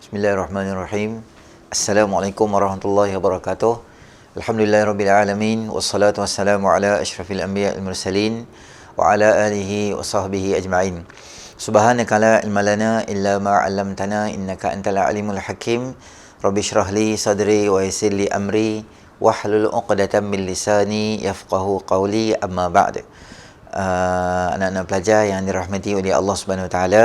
Bismillahirrahmanirrahim. Assalamualaikum warahmatullahi wabarakatuh. Alhamdulillahirabbil alamin wassalatu wassalamu ala asyrafil anbiya'il mursalin wa ala alihi wa sahbihi ajma'in. Subhanaka la ilma lana illa ma 'allamtana innaka antal alimul hakim. Rabbi shrah li sadri wa yassir li amri wahlul 'uqdatam min lisani yafqahu qawli, amma ba'd. Anak-anak pelajar yang dirahmati oleh Allah Subhanahu wa taala,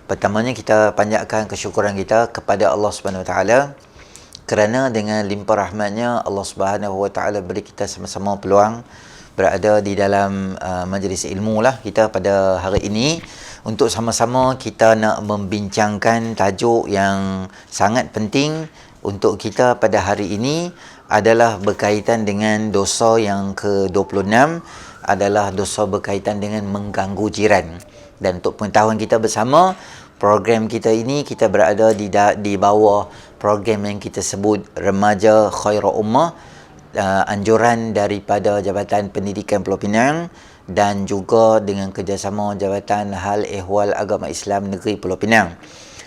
pertamanya kita panjatkan kesyukuran kita kepada Allah Subhanahu Wa Taala kerana dengan limpah rahmatnya Allah Subhanahu Wa Taala beri kita sama-sama peluang berada di dalam majlis ilmu lah kita pada hari ini untuk sama-sama kita nak membincangkan tajuk yang sangat penting untuk kita pada hari ini, adalah berkaitan dengan dosa yang ke-26, adalah dosa berkaitan dengan mengganggu jiran. Dan untuk pengetahuan kita bersama, program kita ini kita berada di bawah program yang kita sebut Remaja Khairul Ummah, anjuran daripada Jabatan Pendidikan Pulau Pinang dan juga dengan kerjasama Jabatan Hal Ehwal Agama Islam Negeri Pulau Pinang.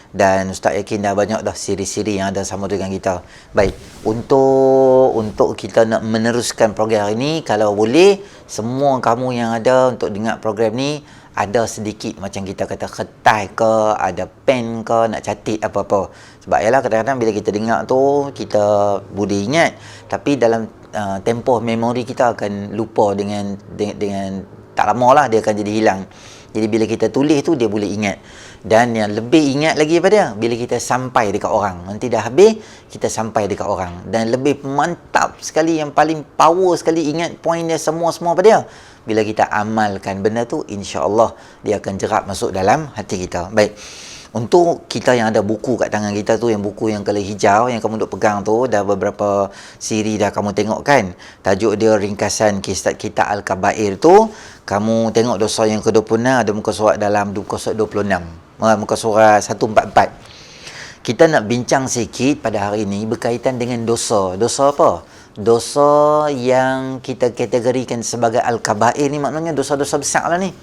Dan Ustaz yakin dah banyak dah siri-siri yang ada sama dengan kita. Baik, untuk kita nak meneruskan program hari ini, kalau boleh semua kamu yang ada untuk dengar program ni ada sedikit macam kita kata kertas ke, ada pen ke, nak catat apa-apa. Sebab ialah kadang-kadang bila kita dengar tu kita boleh ingat, tapi dalam tempoh memori kita akan lupa dengan tak lama lah dia akan jadi hilang. Jadi bila kita tulis tu dia boleh ingat. Dan yang lebih ingat lagi pada bila kita sampai dekat orang. Nanti dah habis, kita sampai dekat orang. Dan lebih mantap sekali, yang paling power sekali, ingat poin dia semua-semua pada dia. Bila kita amalkan benda tu, insya-Allah dia akan jerap masuk dalam hati kita. Baik. Untuk kita yang ada buku kat tangan kita tu, yang buku yang color hijau yang kamu duk pegang tu, dah beberapa siri dah kamu tengok kan. Tajuk dia ringkasan kisah kita Al-Kabair tu. Kamu tengok dosa yang ke-26 ada muka surat dalam muka surat 26. Muka surat 144. Kita nak bincang sikit pada hari ini berkaitan dengan dosa. Dosa apa? Dosa yang kita kategorikan sebagai Al-Kabair ni maknanya dosa-dosa besar lah ni.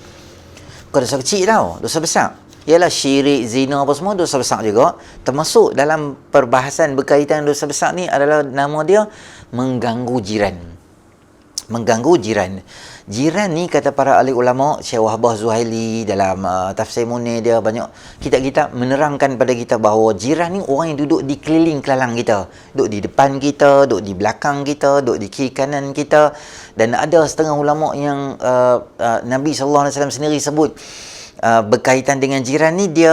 Bukan dosa kecil tau, dosa besar. Ialah syirik, zina apa semua dosa besar juga. Termasuk dalam perbahasan berkaitan dosa besar ni adalah nama dia mengganggu jiran. Mengganggu jiran. Jiran ni kata para ahli ulama, Syekh Wahbah Zuhaili dalam tafsir Munir dia banyak kitab-kitab menerangkan pada kita bahawa jiran ni orang yang duduk di keliling-kelalang kita. Duduk di depan kita, duduk di belakang kita, duduk di kiri kanan kita. Dan ada setengah ulama yang Nabi SAW sendiri sebut berkaitan dengan jiran ni dia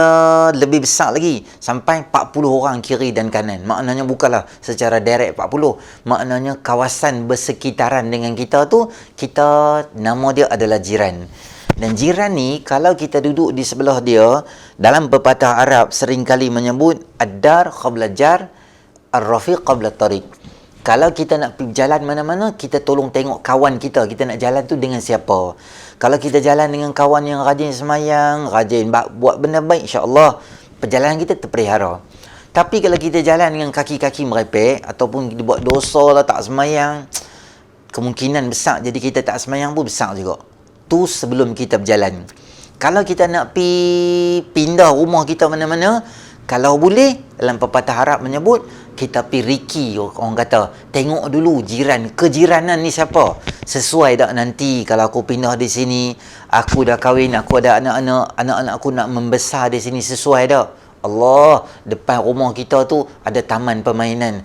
lebih besar lagi, sampai 40 orang kiri dan kanan. Maknanya bukanlah secara direct 40, maknanya kawasan bersekitaran dengan kita tu, kita nama dia adalah jiran. Dan jiran ni kalau kita duduk di sebelah dia, dalam pepatah Arab seringkali menyebut ad-dar qabla jar, ar-rafiq qabla tariq. Kalau kita nak jalan mana-mana, kita tolong tengok kawan kita nak jalan tu dengan siapa. Kalau kita jalan dengan kawan yang rajin semayang, rajin buat benda baik, insya-Allah perjalanan kita terpelihara. Tapi kalau kita jalan dengan kaki-kaki merepek ataupun kita buat dosa lah, tak semayang, kemungkinan besar jadi kita tak semayang pun besar juga. Tu sebelum kita berjalan. Kalau kita nak pindah rumah kita mana-mana, kalau boleh, dalam pepatah Arab menyebut, kita pergi riki, orang kata, tengok dulu kejiranan ni siapa. Sesuai tak nanti kalau aku pindah di sini, aku dah kahwin, aku ada anak-anak aku nak membesar di sini, sesuai tak? Allah, depan rumah kita tu ada taman permainan.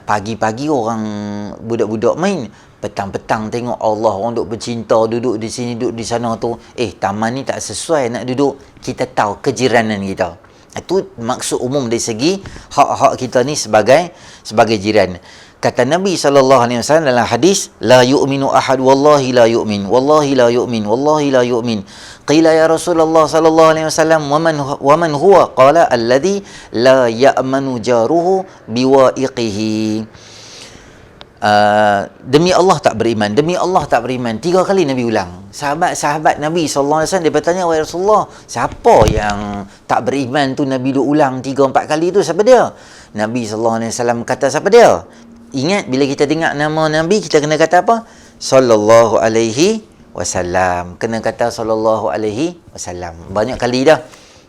Pagi-pagi orang budak-budak main, petang-petang tengok Allah orang duk bercinta, duduk di sini, duduk di sana tu. Taman ni tak sesuai nak duduk. Kita tahu kejiranan kita. Itu maksud umum dari segi hak-hak kita ni sebagai jiran. Kata Nabi SAW dalam hadis, la yu'minu ahad, wallahi la yu'min, wallahi la yu'min, wallahi la yu'min. Qila ya Rasulullah SAW, wa man huwa? Qala alladhi la ya'manu jaruhu biwa'iqihi. Demi Allah tak beriman, demi Allah tak beriman. 3 kali Nabi ulang. Sahabat Nabi SAW dia bertanya, wahai Rasulullah, siapa yang tak beriman tu? Nabi duk ulang 3-4 kali tu, siapa dia? Nabi SAW kata siapa dia? Ingat bila kita dengar nama Nabi, kita kena kata apa? Sallallahu alaihi wasallam. Kena kata sallallahu alaihi wasallam. Banyak kali dah.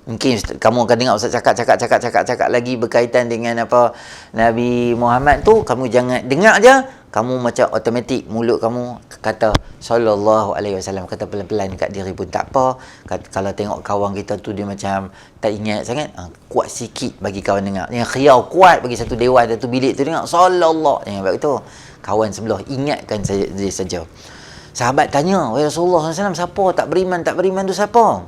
Mungkin kamu akan dengar Ustaz cakap lagi berkaitan dengan apa Nabi Muhammad tu, kamu jangan dengar je, kamu macam automatik mulut kamu kata sallallahu alaihi wasallam, kata pelan-pelan kat diri pun tak apa. Kalau tengok kawan kita tu dia macam tak ingat sangat, kuat sikit bagi kawan dengar. Yang khiau kuat bagi satu dewan, satu bilik tu dengar sallallahu, jangan buat itu. Kawan sebelah ingatkan dia saja. Sahabat tanya, "Wahai Rasulullah SAW, siapa tak beriman tu siapa?"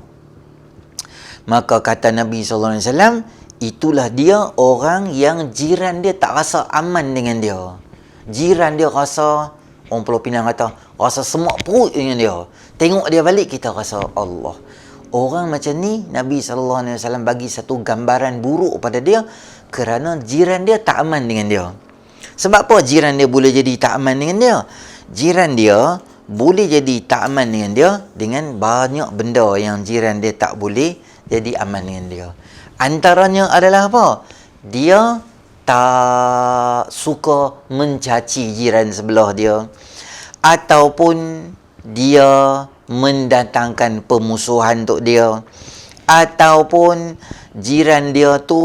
Maka kata Nabi SAW, itulah dia orang yang jiran dia tak rasa aman dengan dia. Jiran dia rasa, orang Pulau Pinang kata, rasa semak perut dengan dia. Tengok dia balik, kita rasa Allah. Orang macam ni, Nabi SAW bagi satu gambaran buruk pada dia kerana jiran dia tak aman dengan dia. Sebab apa jiran dia boleh jadi tak aman dengan dia? Jiran dia boleh jadi tak aman dengan dia dengan banyak benda yang jiran dia tak boleh jadi aman dengan dia. Antaranya adalah apa? Dia tak suka mencaci jiran sebelah dia, ataupun dia mendatangkan pemusuhan untuk dia, ataupun jiran dia tu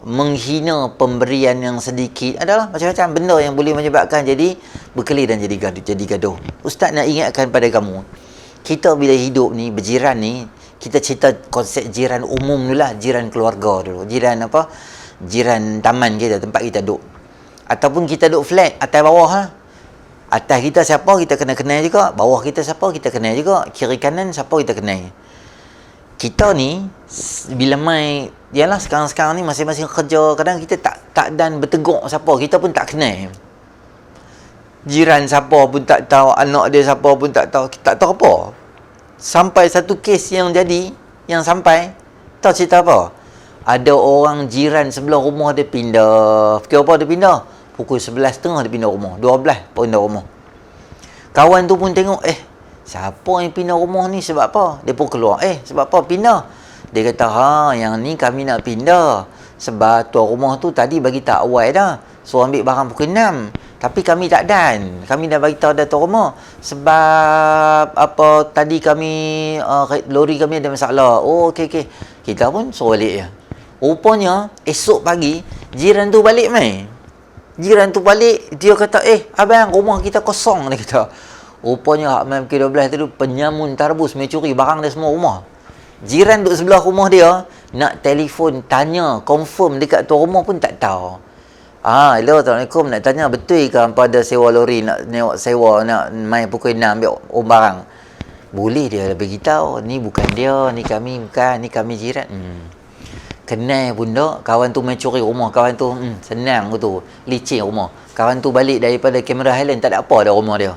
menghina pemberian yang sedikit. Adalah macam-macam benda yang boleh menyebabkan jadi berkeli dan jadi gaduh. Ustaz nak ingatkan pada kamu, kita bila hidup ni berjiran ni, kita cerita konsep jiran umum dulu lah, jiran keluarga dulu. Jiran apa? Jiran taman kita, tempat kita duduk. Ataupun kita duduk flat, atas bawah lah. Atas kita siapa, kita kena kenal juga. Bawah kita siapa, kita kenal juga. Kiri kanan siapa, kita kenal. Kita ni, bila mai, yalah sekarang-sekarang ni masing-masing kerja, kadang kita tak dan berteguk siapa, kita pun tak kenal. Jiran siapa pun tak tahu, anak dia siapa pun tak tahu, kita tak tahu apa. Sampai satu kes yang jadi, yang sampai, tahu cerita apa? Ada orang jiran sebelah rumah dia pindah. Fikir apa dia pindah? Pukul 11.30 dia pindah rumah. 12 pindah rumah. Kawan tu pun tengok, siapa yang pindah rumah ni, sebab apa? Dia pun keluar, sebab apa pindah? Dia kata, yang ni kami nak pindah sebab tuan rumah tu tadi bagi tak awal dah, suruh ambil barang pukul 6. Tapi kami tak dan. Kami dah bagi tahu dah tuan rumah. Sebab apa tadi kami lori kami ada masalah. Oh okey. Kita pun suruh balik je. Rupanya esok pagi jiran tu balik mai. Jiran tu balik, dia kata, abang rumah kita kosong, dia kata. Rupanya hak malam pukul 12 tu penyamun tarbus mencuri barang dia semua rumah. Jiran duduk sebelah rumah dia, nak telefon tanya confirm dekat tuan rumah pun tak tahu. Hello, Assalamualaikum. Nak tanya betul ke hampa ada sewa lori nak sewa nak main pukul 6 ambil barang? Boleh dia bagi tahu, ni bukan dia, ni kami bukan, ni kami jiran. Kenal pun tak, kawan tu main curi rumah, kawan tu senang tu, licin rumah. Kawan tu balik daripada kamera Highland, tak ada apa dah rumah dia.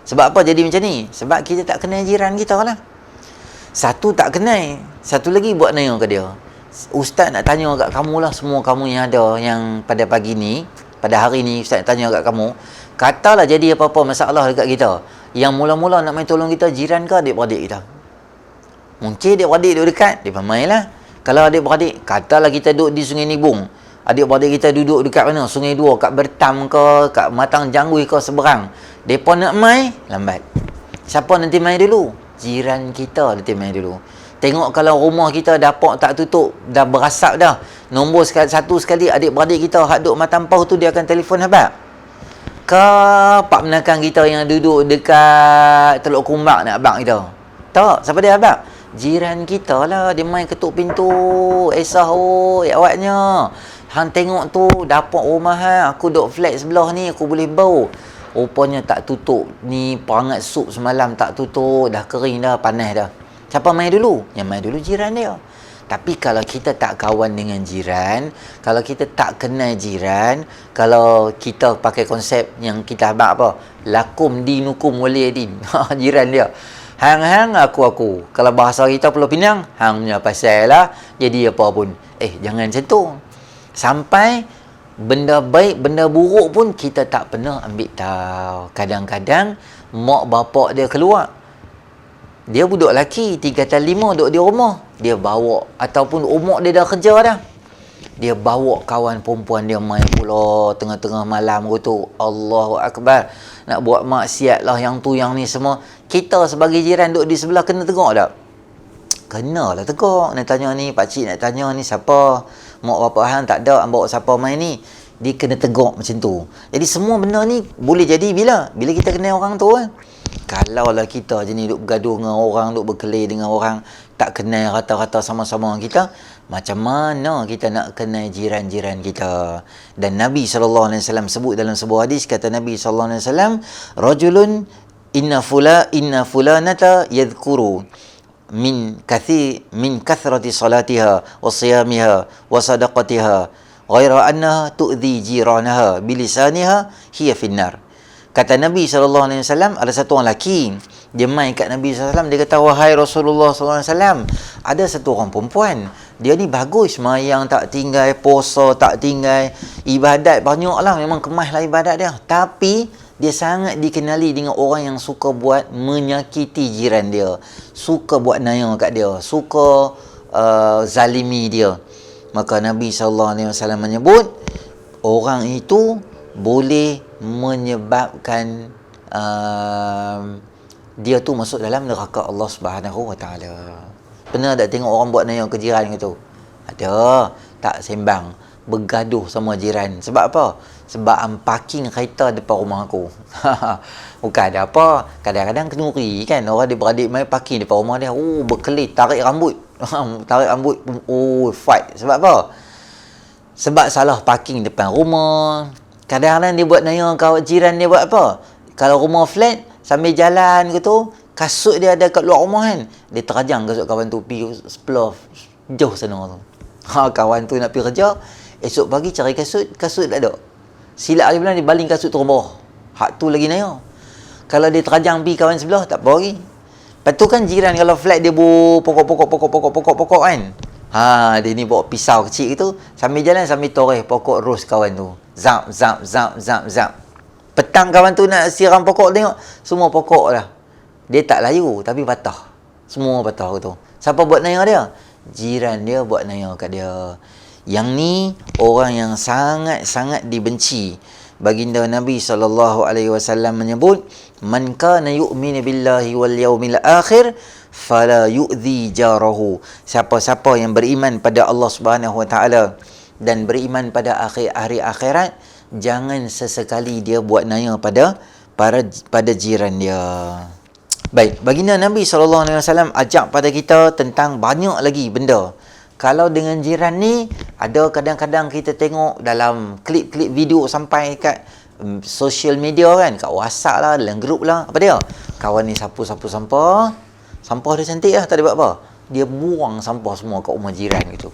Sebab apa jadi macam ni? Sebab kita tak kenal jiran kita lah. Satu tak kenal, satu lagi buat nanya ke dia. Ustaz nak tanya kat kamu lah, semua kamu yang ada yang pada pagi ni, pada hari ni Ustaz nak tanya kat kamu, katalah jadi apa-apa masalah dekat kita, yang mula-mula nak main tolong kita jiran ke adik-beradik kita? Mungkin adik-beradik duduk dekat, dia main lah. Kalau adik-beradik, katalah kita duduk di Sungai Nibung, adik-beradik kita duduk dekat mana? Sungai Dua, kat Bertam ke, kat Matang Jangui ke, seberang. Mereka nak main, lambat. Siapa nanti main dulu? Jiran kita nanti main dulu. Tengok kalau rumah kita dapak tak tutup, dah berasap dah. Nombor satu sekali adik-beradik kita hak duduk Matampau tu dia akan telefon habaq. Ke pak menakan kita yang duduk dekat Teluk Kumbak nak abang kita. Tak, siapa dia abang? Jiran kita lah, dia main ketuk pintu. Esah awaknya. Hang tengok tu dapak rumah aku duduk flat sebelah ni, aku boleh bau. Rupanya tak tutup. Ni perangat sup semalam tak tutup, dah kering dah, panas dah. Siapa main dulu? Yang main dulu jiran dia. Tapi kalau kita tak kawan dengan jiran, kalau kita tak kenal jiran, kalau kita pakai konsep yang kita abang apa? Lakum dinukum waliyadin. Jiran dia. Hang-hang aku. Kalau bahasa kita Pulau Pinang, hangnya pasal lah. Jadi apa pun. Jangan macam tu. Sampai benda baik, benda buruk pun kita tak pernah ambil tahu. Kadang-kadang mak bapak dia keluar, dia budak lelaki 3x5 duduk di rumah, dia bawa, ataupun umur dia dah kerja dah, dia bawa kawan perempuan dia main pula tengah-tengah malam tu. Allahu Akbar. Nak buat maksiat lah yang tu yang ni semua. Kita sebagai jiran duduk di sebelah kena tengok tak? kenalah tegak. Nak tanya ni, pakcik nak tanya ni siapa? Mak bapak hang tak ada, bawa siapa main ni? Dia kena tegak macam tu. Jadi semua benda ni boleh jadi bila kita kenal orang tu kan. Kalau lah kita je ni duk bergaduh dengan orang, duk berkelahi dengan orang, tak kenal rata-rata sama-sama kita, macam mana kita nak kenal jiran-jiran kita? Dan Nabi SAW sebut dalam sebuah hadis, kata Nabi SAW, rajulun inna fulanata yadhkuru min kathrati salatiha wa siyamiha wa sadaqatiha ghaira annaha tu'dhi jiranaha bilisaniha hiya finnar. Kata Nabi SAW, ada satu orang lelaki, dia main kat Nabi SAW, dia kata, wahai Rasulullah SAW, ada satu orang perempuan, dia ni bagus, semayang tak tinggal, puasa tak tinggal, ibadat banyak lah, memang kemas lah ibadat dia. Tapi, dia sangat dikenali dengan orang yang suka buat menyakiti jiran dia, suka buat naya kat dia, suka zalimi dia. Maka Nabi SAW menyebut, orang itu boleh menyebabkan dia tu masuk dalam neraka Allah Subhanahu Wa Taala. Pernah tak tengok orang buat naya ke jiran gitu? Ada. Tak sembang, bergaduh sama jiran. Sebab apa? Sebab parking kereta depan rumah aku. Bukan ada apa. Kadang-kadang kenuri kan, orang dia beradik main parking depan rumah dia. Berkelit, tarik rambut. Tarik rambut. Fight. Sebab apa? Sebab salah parking depan rumah. Kadang-kadang dia buat naya kawan jiran dia buat apa? Kalau rumah flat, sambil jalan ke tu, kasut dia ada kat luar rumah kan, dia terajang kasut kawan tu pergi sebelah jauh sana tu. Kawan tu nak pergi kerja, esok pagi cari kasut tak ada. Silap lagi bilang dia baling kasut turun bawah. Hak tu lagi naya. Kalau dia terajang pergi kawan sebelah, tak apa lagi. Lepas tu kan jiran kalau flat dia pokok kan. Dia ni bawa pisau kecil gitu, sambil jalan sambil toreh pokok ros kawan tu. Zap. Petang kawan tu nak siram pokok, tengok semua pokok dah. Dia tak layu tapi patah. Semua patah tu. Siapa buat naya dia? Jiran dia buat naya kat dia. Yang ni orang yang sangat-sangat dibenci. Baginda Nabi SAW menyebut, man kana yu'minu billahi wal yaumil akhir fala yu'dhi jarahu. Siapa-siapa yang beriman pada Allah Subhanahu Wa Taala dan beriman pada hari akhirat, jangan sesekali dia buat naya pada jiran dia. Baik, baginda Nabi SAW ajak pada kita tentang banyak lagi benda. Kalau dengan jiran ni, ada kadang-kadang kita tengok dalam klip-klip video sampai kat social media kan, kat WhatsApp lah, dalam grup lah, apa dia? Kawan ni sapu-sapu sampah dia cantik lah, tak ada buat apa. Dia buang sampah semua kat rumah jiran gitu.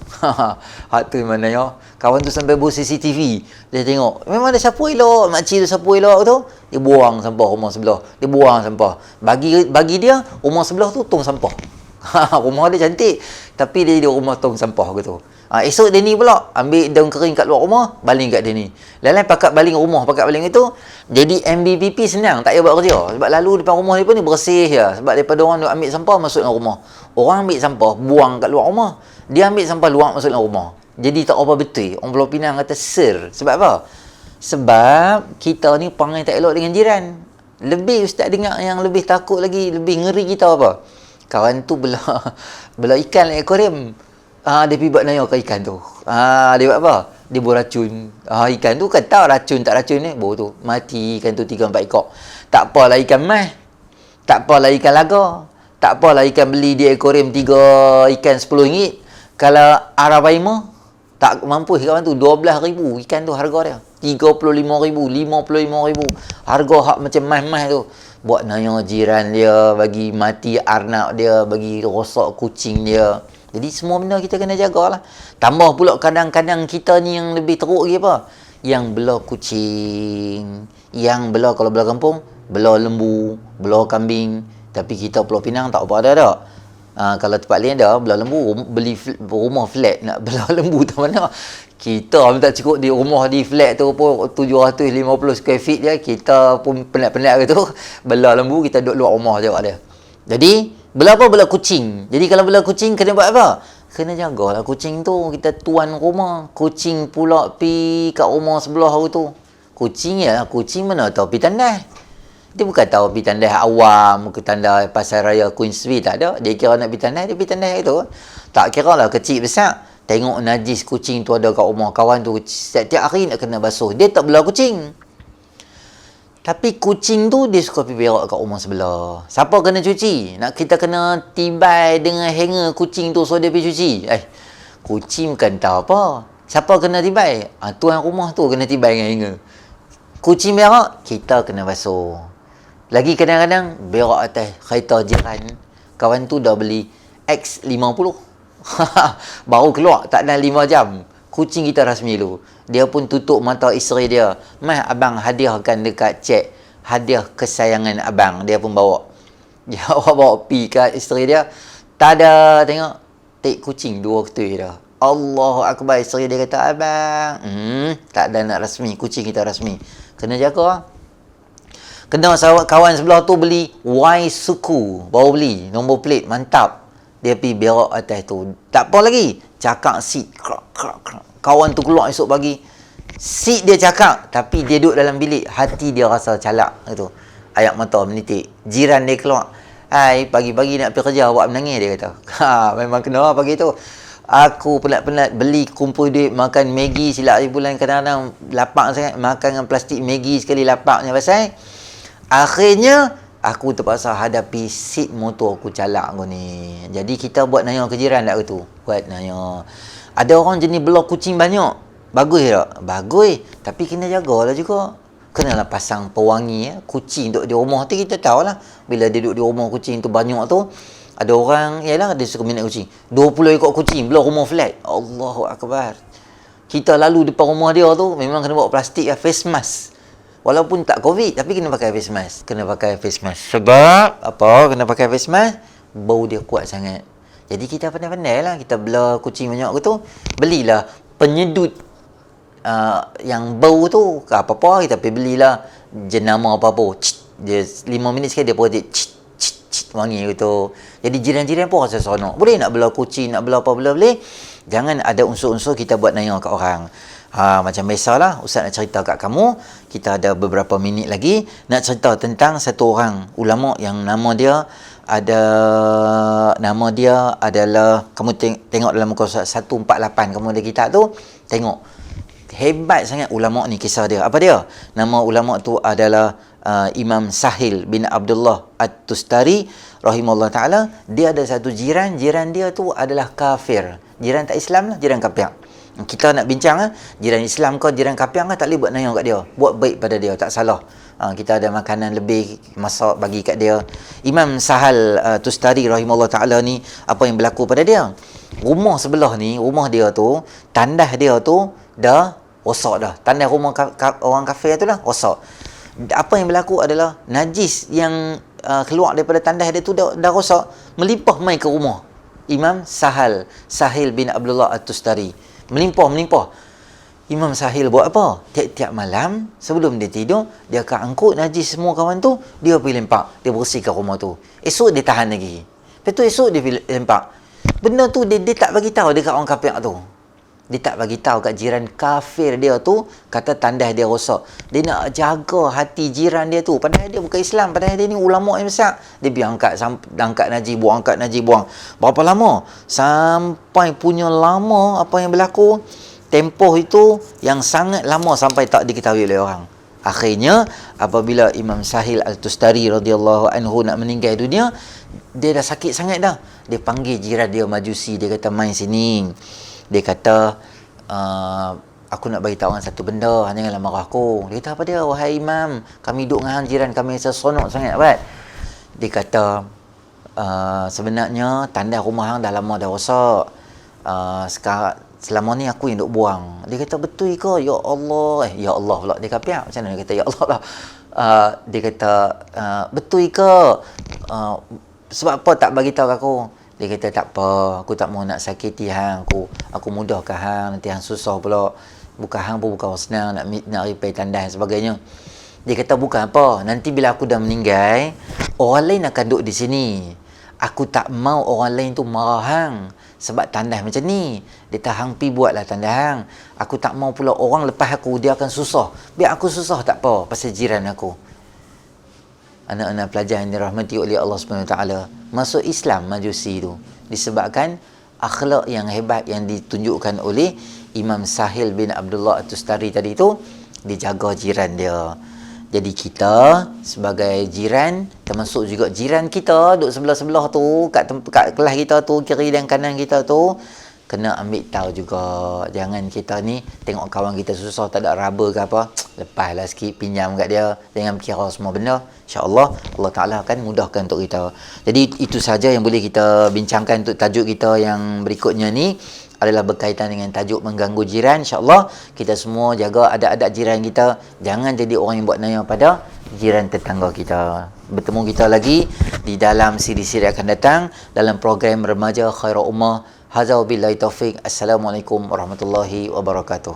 Hak tu mana ya? Kawan tu sampai bawa CCTV. Dia tengok, memang dia sapu elok, makcik tu sapu elok tu. Dia buang sampah rumah sebelah. Dia buang sampah. Bagi dia, rumah sebelah tu tong sampah. Rumah dia cantik, tapi dia di rumah tong sampah gitu. Esok dia ni pula ambil daun kering kat luar rumah, baling kat dia ni. Lain-lain pakat baling rumah, pakat baling itu. Jadi MBPP senang, tak payah buat kerja. Sebab lalu depan rumah dia pun ni bersih je. Sebab daripada orang duk ambil sampah masuk dalam rumah. Orang ambil sampah, buang kat luar rumah. Dia ambil sampah luar masuk dalam rumah. Jadi tak apa betul. Orang Pulau Pinang kata sir. Sebab apa? Sebab kita ni perangai tak elok dengan jiran. Lebih ustaz dengar yang lebih takut lagi, lebih ngeri kita apa? Kawan tu belah ikan dalam akuarium. Dia pergi buat naya ke ikan tu. Dia buat apa? Dia buat racun. Ikan tu kan tahu racun tak racun ni. Bawa tu. Mati ikan tu 3-4 ekor. Tak apalah ikan mas. Tak apalah ikan laga. Tak apalah ikan beli di akuarium 3 ikan RM10. Kalau Arapaima, tak mampu kawan tu. RM12,000 ikan tu harga dia. RM35,000, RM55,000. Harga hak macam mas-mas tu. Buat naya jiran dia, bagi mati arnab dia, bagi rosak kucing dia. Jadi semua benda kita kena jagalah. Tambah pula kadang-kadang kita ni yang lebih teruk lagi apa? Yang belah kucing, yang belah, kalau belah kampung, belah lembu, belah kambing. Tapi kita Pulau Pinang tak apa ada tak? Kalau tempat lain ada, belah lembu, beli rumah flat nak belah lembu tak mana. Kita tak cukup di rumah di flat tu pun 750 square feet je. Kita pun penat-penat gitu. Belah lembu kita duduk luar rumah je ada. Jadi belah apa? Belah kucing. Jadi kalau belah kucing kena buat apa? Kena jagalah kucing tu. Kita tuan rumah. Kucing pula pi kat rumah sebelah tu. Kucing ya, kucing mana tahu pi tandas. Dia bukan tahu pergi tandas awam ke tandas pasar raya Queensway, tak ada. Dia kira nak pergi tandas, dia pergi tandas itu. Tak kira lah kecil besar. Tengok najis kucing tu ada kat rumah kawan tu, setiap hari nak kena basuh. Dia tak bela kucing. Tapi kucing tu dia suka pergi berak kat rumah sebelah. Siapa kena cuci? Nak kita kena tibai dengan hanger kucing tu so dia pergi cuci. Kucing bukan tahu apa. Siapa kena tibai? Tuan rumah tu kena tibai dengan hanger. Kucing berak, kita kena basuh. Lagi kadang-kadang berak atas kereta jiran. Kawan tu dah beli X50. Baru keluar tak ada 5 jam. Kucing kita rasmi dulu. Dia pun tutup mata isteri dia. Mai abang hadiahkan dekat cek. Hadiah kesayangan abang. Dia pun bawa. Dia bawa pi kat isteri dia. Tak ada, tengok. Tik kucing 2 ketui dah. Allahu Akbar. Isteri dia kata, abang. Tak ada nak rasmi. Kucing kita rasmi. Kena jaga. Kena kawan sebelah tu beli Y Suku. Baru beli. Nombor plate. Mantap. Dia pergi berak atas tu. Tak apa lagi. Cakap seat. Krak, krak, krak. Kawan tu keluar esok pagi. Seat dia cakap. Tapi dia duduk dalam bilik. Hati dia rasa calak. Itu. Ayak mata menitik. Jiran dia keluar. Hai, pagi-pagi nak pergi kerja. Awak menangis, dia kata. Memang kena pagi tu. Aku penat-penat beli kumpul duit. Makan Maggi silap hari bulan. Kadang-kadang lapak sangat. Makan dengan plastik Maggi sekali lapaknya pasal. Akhirnya aku terpaksa hadapi seat motor aku calak aku ni. Jadi kita buat nanya ke jiran tak ke tu? Buat nanya. Ada orang jenis belok kucing banyak. Bagus tak? Bagus. Tapi kena jagalah juga. Kenalah pasang pewangi kucing duduk di rumah tu, kita tahulah. Bila dia duduk di rumah kucing tu banyak tu, ada orang, yalah dia suka minat kucing. 20 ekor kucing belok rumah flat. Allahu Akbar. Kita lalu depan rumah dia tu, memang kena bawa plastik face mask. Walaupun tak COVID, tapi kena pakai face mask. Kena pakai face mask. Sebab, apa? Kena pakai face mask, bau dia kuat sangat. Jadi kita pandai-pandai lah. Kita bela kucing banyak ke tu, belilah penyedut yang bau tu. Apa-apa, kita pergi belilah jenama apa-apa. Dia 5 minit sekali dia produk. Wangi gitu. Jadi jiran-jiran pun rasa seronok. Boleh nak bela kucing, nak bela apa boleh. Jangan ada unsur-unsur kita buat nanya kat orang. Macam biasalah, Ustaz nak cerita kat kamu. Kita ada beberapa minit lagi nak cerita tentang satu orang ulama yang nama dia adalah, kamu tengok dalam muka surat 148 kamu ada kitab tu, tengok hebat sangat ulama ni, kisah dia. Apa dia? Nama ulama tu adalah Imam Sahil bin Abdullah At-Tustari rahimahullah ta'ala. Dia ada satu jiran dia tu adalah kafir. Jiran tak Islam lah, jiran kafir. Kita nak bincang jiran Islam ke jiran kafir ke, tak boleh buat nanya kat dia. Buat baik pada dia, tak salah. Kita ada makanan lebih, masak bagi kat dia. Imam Sahal Tustari rahimahullah ta'ala ni, apa yang berlaku pada dia? Rumah sebelah ni, rumah dia tu, tandas dia tu dah rosak dah. Tandas rumah orang kafir tu dah rosak. Apa yang berlaku adalah najis yang keluar daripada tandas dia tu dah rosak, melimpah mai ke rumah Imam Sahil bin Abdullah At-Tustari. Melimpah. Imam Sahil buat apa? Tiap-tiap malam sebelum dia tidur, dia akan angkut najis semua kawan tu, dia pergi lempak, dia bersihkan rumah tu. Esok dia tahan lagi. Lepas tu esok dia pergi lempak. Benda tu dia tak bagi tahu dekat orang kafir tu. Dia tak bagi tahu kat jiran kafir dia tu, kata tandas dia rosak. Dia nak jaga hati jiran dia tu. Padahal dia bukan Islam, padahal dia ni ulama yang besar. Dia biar angkat najis, buang. Berapa lama? Sampai punya lama apa yang berlaku. Tempoh itu yang sangat lama sampai tak diketahui oleh orang. Akhirnya apabila Imam Sahil Al-Tustari radhiyallahu anhu nak meninggal dunia, dia dah sakit sangat dah. Dia panggil jiran dia Majusi, dia kata main sini. Dia kata, aku nak bagi tahu satu benda, janganlah marah aku. Dia kata, apa dia? Wahai Imam, kami duduk dengan jiran kami rasa seronok sangat, apa? Dia kata, sebenarnya tandas rumah hang dah lama dah rosak. Sekarang selama ni aku yang duk buang. Dia kata, betul ke? Ya Allah. Ya Allah pula. Dia kata, macam mana dia kata ya Allah lah. Dia kata, betul ke? Sebab apa tak bagi tahu aku? Dia kata, tak apa, aku tak mau nak sakiti hang. Aku mudahkan hang, nanti hang susah pula. Bukan hang pun bukan senang nak repair tandas dan sebagainya. Dia kata, bukan apa, nanti bila aku dah meninggal, orang lain akan duduk di sini. Aku tak mau orang lain tu marah hang sebab tandas macam ni. Dia kata, hang pi buatlah tandas hang. Aku tak mau pula orang lepas aku dia akan susah. Biar aku susah tak apa pasal jiran aku. anak-anak pelajar yang dirahmati oleh Allah Subhanahu Wa Taala, masuk Islam Majusi itu disebabkan akhlak yang hebat yang ditunjukkan oleh Imam Sahil bin Abdullah At-Tustari tadi itu, dijaga jiran dia. Jadi kita sebagai jiran, termasuk juga jiran kita duduk sebelah-sebelah tu, kat kelas kita tu, kiri dan kanan kita tu, kena ambil tahu juga. Jangan kita ni tengok kawan kita susah tak ada raba ke apa, lepaslah sikit, pinjam kat dia. Jangan kira semua benda. InsyaAllah Allah Ta'ala akan mudahkan untuk kita. Jadi itu saja yang boleh kita bincangkan untuk tajuk kita yang berikutnya ni, adalah berkaitan dengan tajuk mengganggu jiran. InsyaAllah kita semua jaga adab-adab jiran kita. Jangan jadi orang yang buat naya pada jiran tetangga kita. Bertemu kita lagi di dalam siri-siri akan datang dalam program Remaja Khairul Ummah. Hadza wabillahi taufiq. Assalamualaikum warahmatullahi wabarakatuh.